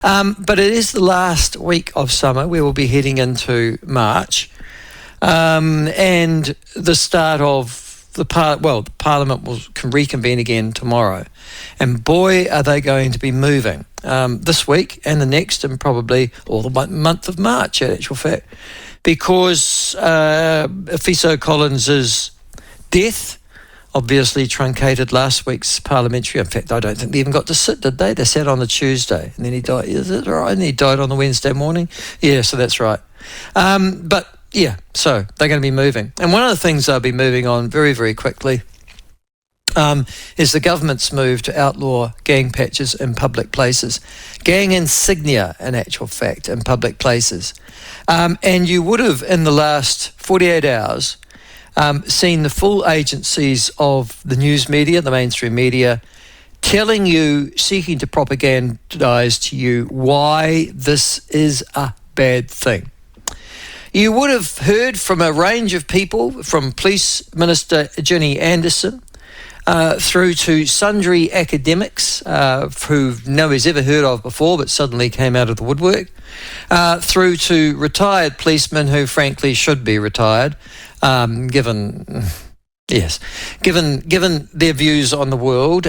But it is the last week of summer. We will be heading into March, and the start of the Parliament will reconvene again tomorrow. And boy, are they going to be moving this week and the next, and probably all the month of March, in actual fact, because Fiso Collins's death obviously truncated last week's parliamentary. In fact, I don't think they even got to sit, did they? They sat on the Tuesday, and then he died. Is it right? And he died on the Wednesday morning. Yeah, so that's right. But yeah, so they're going to be moving. And one of the things they'll be moving on very, very quickly is the government's move to outlaw gang patches in public places. Gang insignia, in actual fact, in public places. And you would have, in the last 48 hours, seen the full agencies of the news media, the mainstream media, telling you, seeking to propagandise to you why this is a bad thing. You would have heard from a range of people, from Police Minister Ginny Anderson, through to sundry academics who nobody's ever heard of before but suddenly came out of the woodwork, through to retired policemen who frankly should be retired, given their views on the world,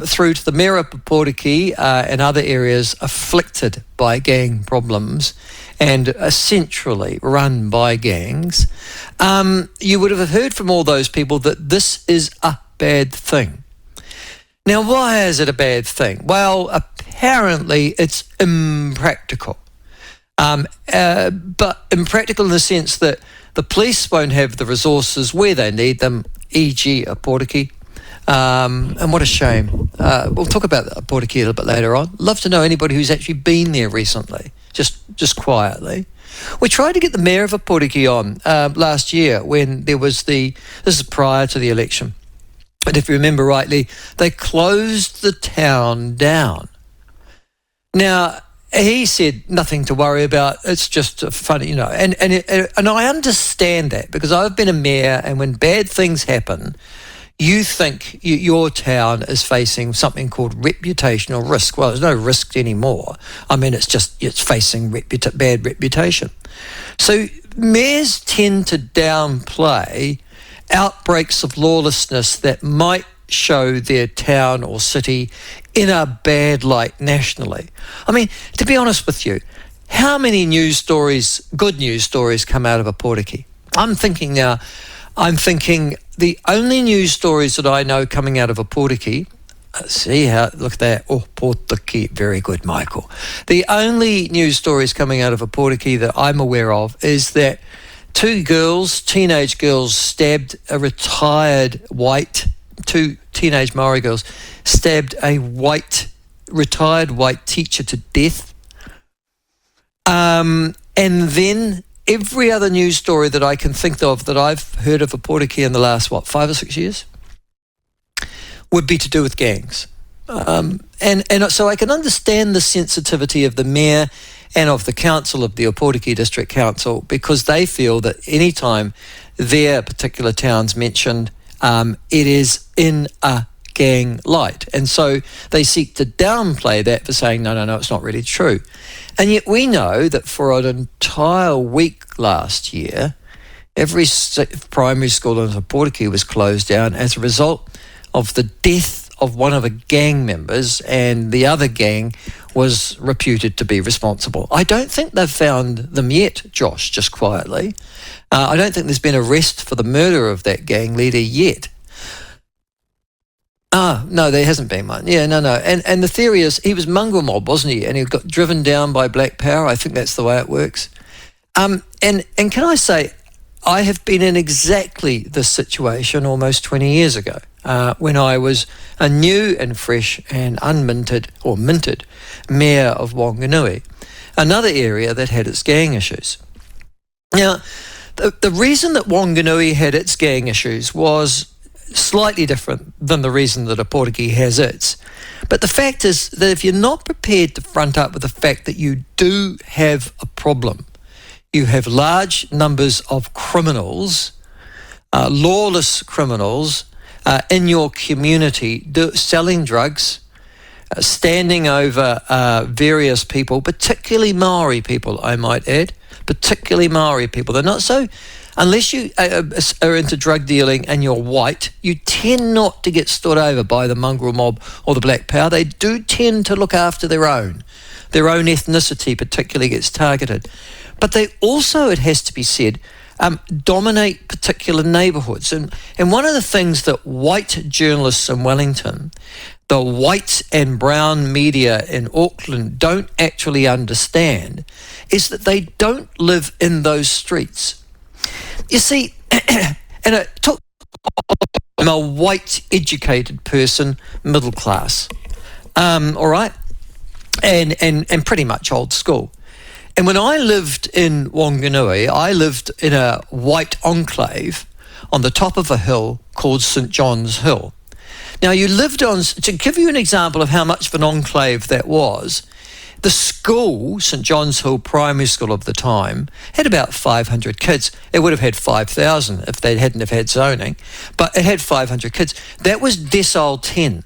through to the Mayor of Portuguese and other areas afflicted by gang problems and essentially run by gangs. You would have heard from all those people that this is a bad thing. Now, why is it a bad thing? Well, apparently it's impractical. But impractical in the sense that the police won't have the resources where they need them, e.g. a Portuguese. And what a shame. We'll talk about Portuguese a little bit later on. Love to know anybody who's actually been there recently, just quietly. We tried to get the mayor of a Portuguese on last year when there was this is prior to the election. But if you remember rightly, they closed the town down. Now, he said nothing to worry about. It's just funny, and I understand that, because I've been a mayor, and when bad things happen, you think your town is facing something called reputational risk. Well, there's no risk anymore. I mean, it's facing bad reputation. So mayors tend to downplay outbreaks of lawlessness that might show their town or city in a bad light nationally. I mean, to be honest with you, how many good news stories come out of a Portuguese? I'm thinking the only news stories that I know coming out of a Portuguese, look at that, Portuguese, very good, Michael. The only news stories coming out of a Portuguese that I'm aware of is that teenage girls stabbed two teenage Maori girls stabbed a retired white teacher to death. And then every other news story that I can think of that I've heard of a Portuguese in the last, 5 or 6 years, would be to do with gangs. And so I can understand the sensitivity of the mayor and of the council of the Portuguese District Council, because they feel that any time their particular town's mentioned, it is in a gang light. And so they seek to downplay that for saying, no, it's not really true. And yet we know that for an entire week last year, every primary school in Portuguese was closed down as a result of the death of one of the gang members, and the other gang was reputed to be responsible. I don't think they've found them yet, Josh, just quietly. I don't think there's been arrest for the murder of that gang leader yet. No, there hasn't been one. Yeah, no. And the theory is he was mongrel mob, wasn't he? And he got driven down by black power. I think that's the way it works. And can I say, I have been in exactly this situation almost 20 years ago, when I was a new and fresh and minted mayor of Wanganui, another area that had its gang issues. Now, the reason that Wanganui had its gang issues was slightly different than the reason that a Portuguese has its. But the fact is that if you're not prepared to front up with the fact that you do have a problem, you have large numbers of criminals, lawless criminals, in your community selling drugs, standing over various people, particularly Maori people, I might add, particularly Maori people. They're not so, unless you are into drug dealing and you're white, you tend not to get stood over by the mongrel mob or the black power. They do tend to look after their own. Their own ethnicity particularly gets targeted. But they also, it has to be said, dominate particular neighbourhoods. And one of the things that white journalists in Wellington, the white and brown media in Auckland don't actually understand is that they don't live in those streets. You see, and it took, I'm a white educated person, middle class, all right, and pretty much old school. And when I lived in Wanganui, I lived in a white enclave on the top of a hill called St John's Hill. Now, you lived on, to give you an example of how much of an enclave that was, the school, St John's Hill Primary School of the time, had about 500 kids. It would have had 5,000 if they hadn't have had zoning, but it had 500 kids. That was decile 10.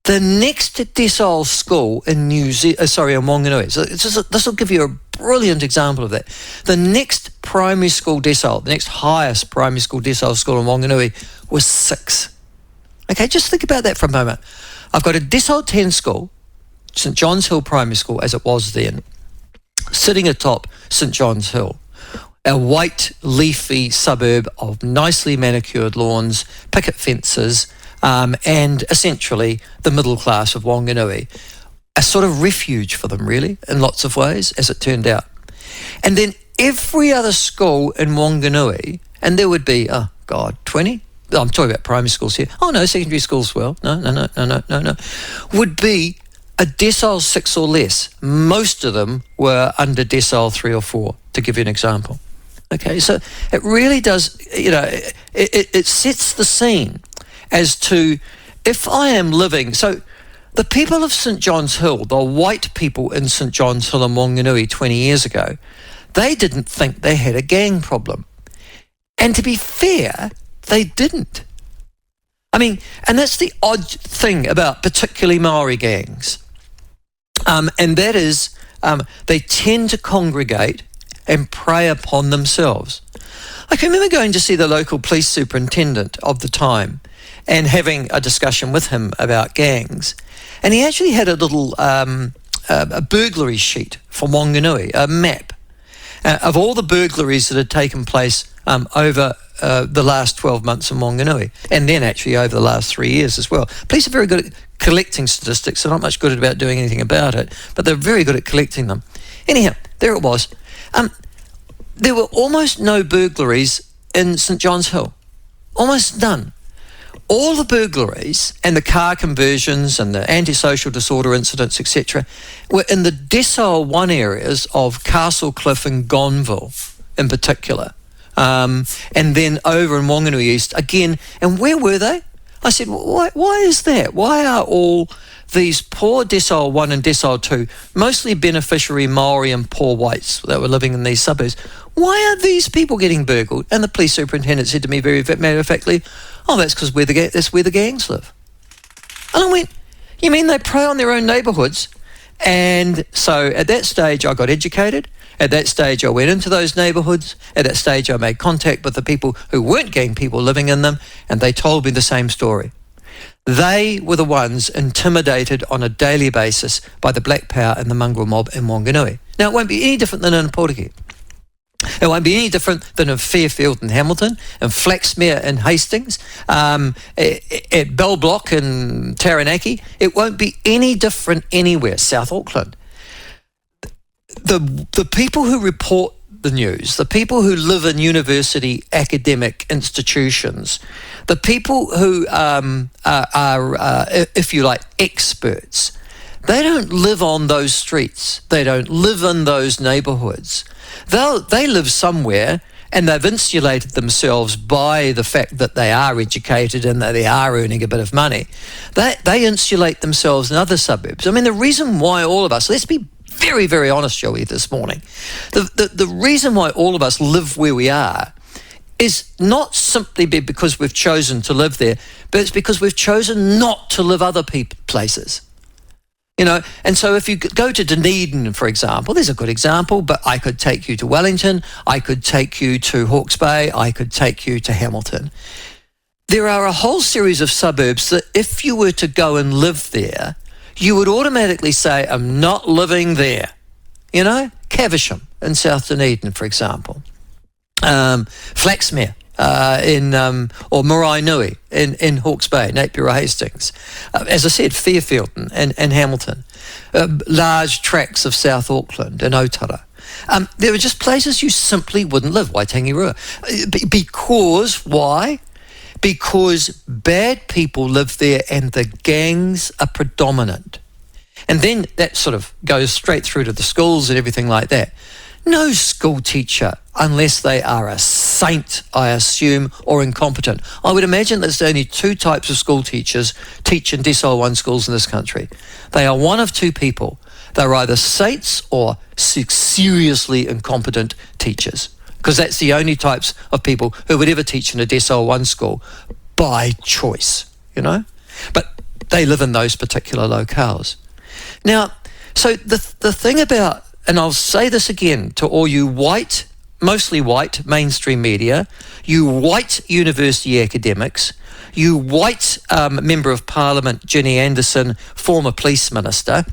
The next decile school in in Wanganui, so this will give you a brilliant example of that. The next primary school decile, the next highest primary school decile school in Wanganui was 6. Okay, just think about that for a moment. I've got a decile 10 school, St John's Hill Primary School as it was then, sitting atop St John's Hill, a white leafy suburb of nicely manicured lawns, picket fences, and essentially the middle class of Wanganui. A sort of refuge for them, really, in lots of ways, as it turned out. And then every other school in Wanganui, and there would be, 20? I'm talking about primary schools here. Oh, no, secondary schools as well. No. Would be a decile 6 or less. Most of them were under decile 3 or 4, to give you an example. Okay, so it really does, it sets the scene as to if I am living, so the people of St John's Hill, the white people in St John's Hill and Wanganui 20 years ago, they didn't think they had a gang problem. And to be fair, they didn't. I mean, and that's the odd thing about particularly Maori gangs. And that is they tend to congregate and prey upon themselves. I can remember going to see the local police superintendent of the time and having a discussion with him about gangs. And he actually had a little a burglary sheet for Wanganui, a map of all the burglaries that had taken place over the last 12 months in Wanganui, and then actually over the last 3 years as well. Police are very good at collecting statistics. They're not much good about doing anything about it, but they're very good at collecting them. Anyhow, there it was. There were almost no burglaries in St John's Hill. Almost none. All the burglaries and the car conversions and the antisocial disorder incidents, etc., were in the decile 1 areas of Castle Cliff and Gonville in particular. And then over in Wanganui East again. And where were they? I said, why is that? Why are all these poor decile 1 and decile 2, mostly beneficiary Maori and poor whites that were living in these suburbs, why are these people getting burgled? And the police superintendent said to me very matter-of-factly, that's because that's where the gangs live. And I went, you mean they prey on their own neighbourhoods? And so at that stage I got educated. At that stage I went into those neighbourhoods. At that stage I made contact with the people who weren't gang people living in them, and they told me the same story. They were the ones intimidated on a daily basis by the black power and the mongrel mob in Wanganui. Now, it won't be any different than in Portuguese. It won't be any different than in Fairfield and Hamilton, and Flaxmere and Hastings, at Bell Block and Taranaki. It won't be any different anywhere, South Auckland. The people who report the news, the people who live in university academic institutions, the people who are, if you like, experts, they don't live on those streets. They don't live in those neighbourhoods. They live somewhere, and they've insulated themselves by the fact that they are educated and that they are earning a bit of money. They insulate themselves in other suburbs. I mean, the reason why all of us, let's be very, very honest, Joey, this morning, the reason why all of us live where we are is not simply because we've chosen to live there, but it's because we've chosen not to live other places. And so if you go to Dunedin, for example, there's a good example, but I could take you to Wellington, I could take you to Hawke's Bay, I could take you to Hamilton. There are a whole series of suburbs that if you were to go and live there, you would automatically say, I'm not living there. Caversham in South Dunedin, for example. Flaxmere or Maraenui in Hawke's Bay, Napier Hastings. As I said, Fairfield and Hamilton. Large tracts of South Auckland and Otara. There are just places you simply wouldn't live, Waitangi-Rua. Because, why? Because bad people live there and the gangs are predominant. And then that sort of goes straight through to the schools and everything like that. No school teacher, unless they are a saint, I assume, or incompetent. I would imagine there's only two types of school teachers teach in Decile 1 schools in this country. They are one of two people. They're either saints or seriously incompetent teachers, because that's the only types of people who would ever teach in a Decile 1 school by choice, But they live in those particular locales. Now, so the thing about, and I'll say this again to all you mostly white mainstream media, you white university academics, you white Member of Parliament, Ginny Anderson, former police minister,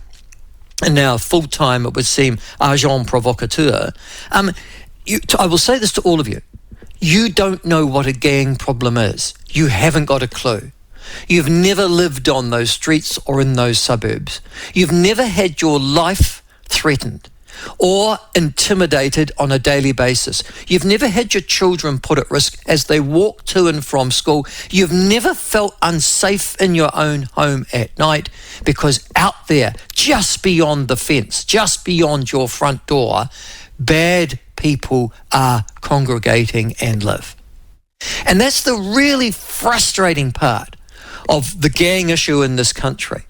and now full-time, it would seem, agent provocateur. I will say this to all of you. You don't know what a gang problem is. You haven't got a clue. You've never lived on those streets or in those suburbs. You've never had your life threatened or intimidated on a daily basis. You've never had your children put at risk as they walk to and from school. You've never felt unsafe in your own home at night, because out there, just beyond the fence, just beyond your front door, bad people are congregating and live. And that's the really frustrating part of the gang issue in this country.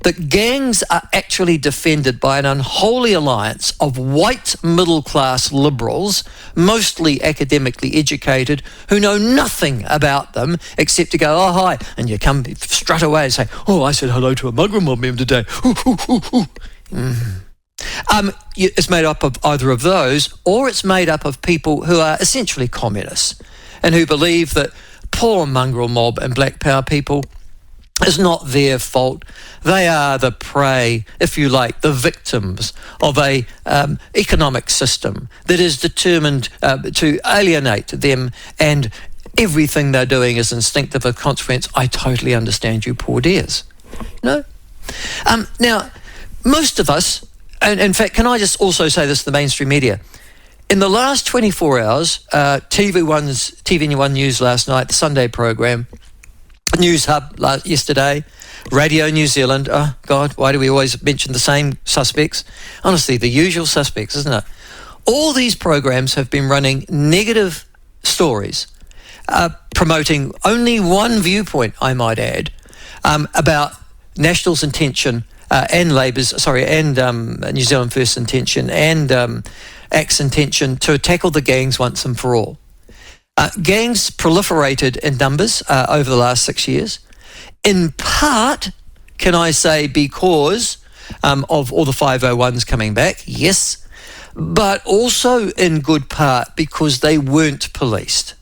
That gangs are actually defended by an unholy alliance of white middle-class liberals, mostly academically educated, who know nothing about them except to go, oh, hi, and you come strut away and say, oh, I said hello to a Mugram mob member today. It's made up of either of those, or it's made up of people who are essentially communists and who believe that poor mongrel mob and black power people, it's not their fault. They are the prey, if you like, the victims of a economic system that is determined to alienate them, and everything they're doing is instinctive of consequence. I totally understand you, poor dears. Now, most of us, and in fact, can I just also say this to the mainstream media? In the last 24 hours, TV1 News last night, the Sunday program, News Hub yesterday, Radio New Zealand. Oh, God, why do we always mention the same suspects? Honestly, the usual suspects, isn't it? All these programs have been running negative stories, promoting only one viewpoint, I might add, about National's intention and New Zealand First's intention and ACT's intention to tackle the gangs once and for all. Gangs proliferated in numbers over the last 6 years, in part, can I say, because of all the 501s coming back, yes, but also in good part because they weren't policed.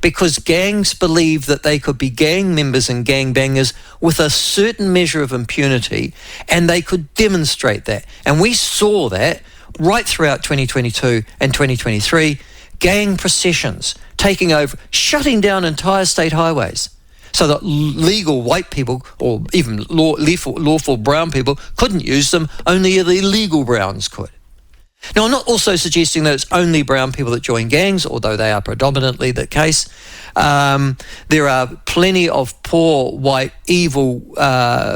Because gangs believed that they could be gang members and gangbangers with a certain measure of impunity, and they could demonstrate that. And we saw that right throughout 2022 and 2023, gang processions taking over, shutting down entire state highways so that legal white people or even lawful brown people couldn't use them, only the illegal browns could. Now, I'm not also suggesting that it's only brown people that join gangs, although they are predominantly the case. There are plenty of poor, white, evil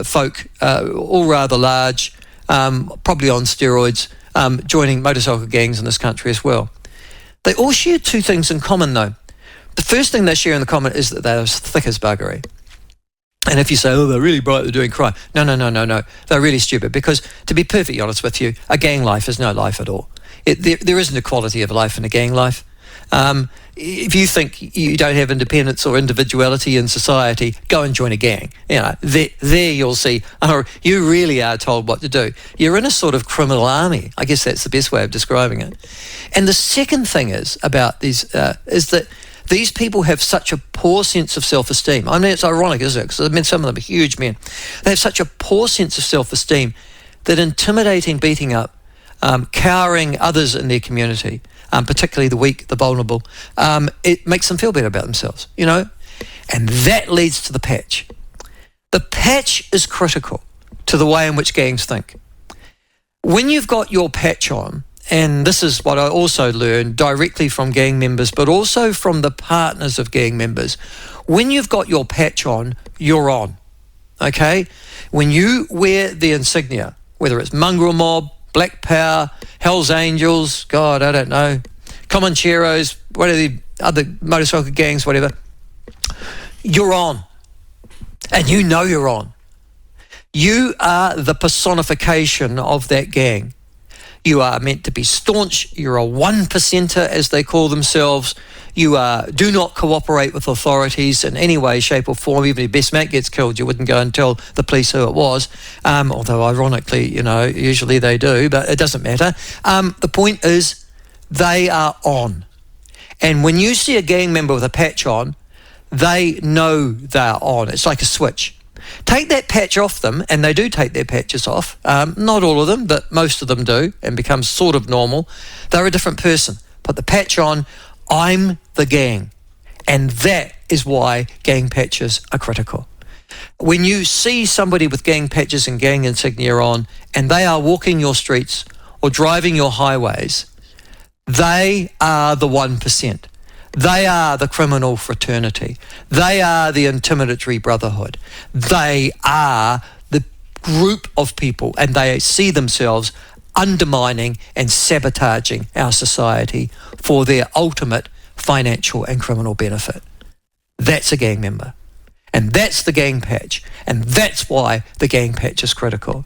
folk, all rather large, probably on steroids, joining motorcycle gangs in this country as well. They all share two things in common, though. The first thing they share in common is that they're as thick as buggery. And if you say, oh, they're really bright, they're doing crime. No. They're really stupid, because, to be perfectly honest with you, a gang life is no life at all. There isn't a quality of life in a gang life. If you think you don't have independence or individuality in society, go and join a gang. There you'll see, you really are told what to do. You're in a sort of criminal army. I guess that's the best way of describing it. And the second thing is about these, is that these people have such a poor sense of self-esteem. I mean, it's ironic, isn't it? Because some of them are huge men. They have such a poor sense of self-esteem that intimidating, beating up, cowering others in their community, particularly the weak, the vulnerable, it makes them feel better about themselves, And that leads to the patch. The patch is critical to the way in which gangs think. When you've got your patch on, and this is what I also learned directly from gang members, but also from the partners of gang members, when you've got your patch on, you're on, okay? When you wear the insignia, whether it's Mongrel Mob, Black Power, Hells Angels, God, I don't know, Comancheros, what are the other motorcycle gangs, whatever, you're on. And you know you're on. You are the personification of that gang. You are meant to be staunch. You're a 1%er, as they call themselves. You do not cooperate with authorities in any way, shape or form. Even if your best mate gets killed, you wouldn't go and tell the police who it was. Although ironically, usually they do, but it doesn't matter. The point is, they are on. And when you see a gang member with a patch on, they know they're on. It's like a switch. Take that patch off them, and they do take their patches off. Not all of them, but most of them do, and become sort of normal. They're a different person. Put the patch on, I'm the gang. And that is why gang patches are critical. When you see somebody with gang patches and gang insignia on, and they are walking your streets or driving your highways, they are the 1%. They are the criminal fraternity. They are the intimidatory brotherhood. They are the group of people, and they see themselves undermining and sabotaging our society for their ultimate financial and criminal benefit. That's a gang member. And that's the gang patch. And that's why the gang patch is critical.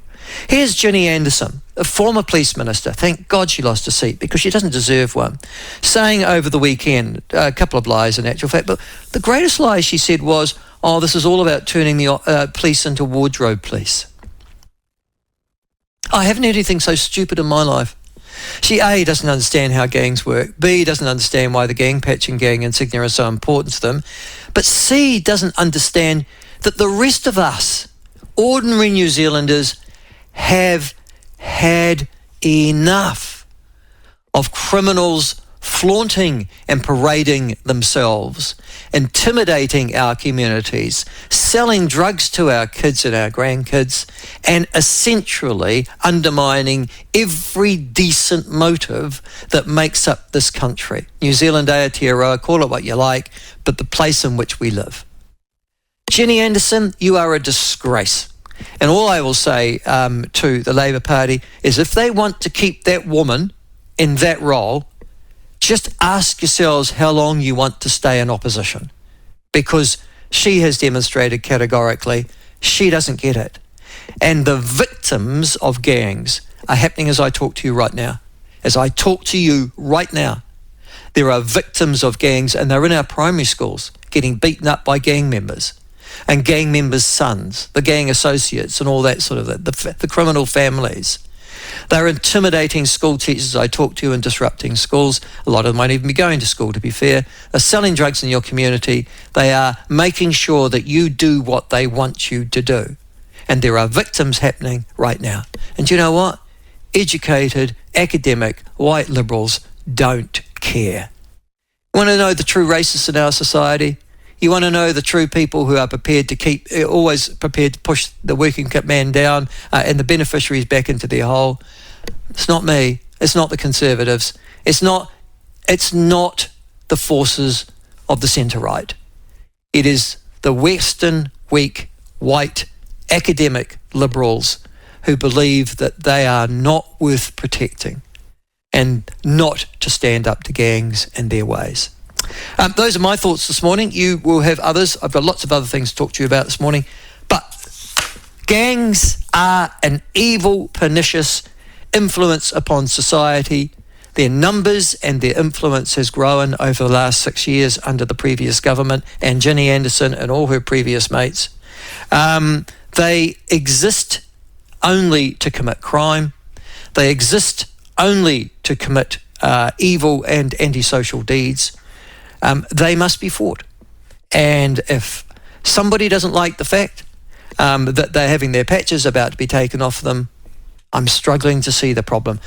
Here's Ginny Anderson, a former police minister. Thank God she lost a seat, because she doesn't deserve one. Saying over the weekend, a couple of lies in actual fact, but the greatest lie she said was, this is all about turning the police into wardrobe police. I haven't heard anything so stupid in my life. She, A, doesn't understand how gangs work. B, doesn't understand why the gang patch and gang insignia are so important to them. But C, doesn't understand that the rest of us, ordinary New Zealanders, have had enough of criminals flaunting and parading themselves, intimidating our communities, selling drugs to our kids and our grandkids, and essentially undermining every decent motive that makes up this country. New Zealand, Aotearoa, call it what you like, but the place in which we live. Ginny Anderson, you are a disgrace. And all I will say to the Labour Party is, if they want to keep that woman in that role, just ask yourselves how long you want to stay in opposition, because she has demonstrated categorically she doesn't get it. And the victims of gangs are happening as I talk to you right now. As I talk to you right now, there are victims of gangs, and they're in our primary schools getting beaten up by gang members. And gang members' sons, the gang associates and all that sort of, the criminal families. They're intimidating school teachers as I talk to you and disrupting schools. A lot of them won't even be going to school, to be fair. They're selling drugs in your community. They are making sure that you do what they want you to do. And there are victims happening right now. And you know what? Educated, academic, white liberals don't care. You want to know the true racists in our society? You want to know the true people who are prepared to always prepared to push the working man down and the beneficiaries back into their hole? It's not me. It's not the Conservatives. It's not the forces of the centre-right. It is the Western, weak, white, academic liberals who believe that they are not worth protecting and not to stand up to gangs and their ways. Those are my thoughts this morning. You will have others. I've got lots of other things to talk to you about this morning. But gangs are an evil, pernicious influence upon society. Their numbers and their influence has grown over the last 6 years under the previous government and Ginny Anderson and all her previous mates. They exist only to commit crime. They exist only to commit evil and antisocial deeds. They must be fought. And if somebody doesn't like the fact that they're having their patches about to be taken off them, I'm struggling to see the problem.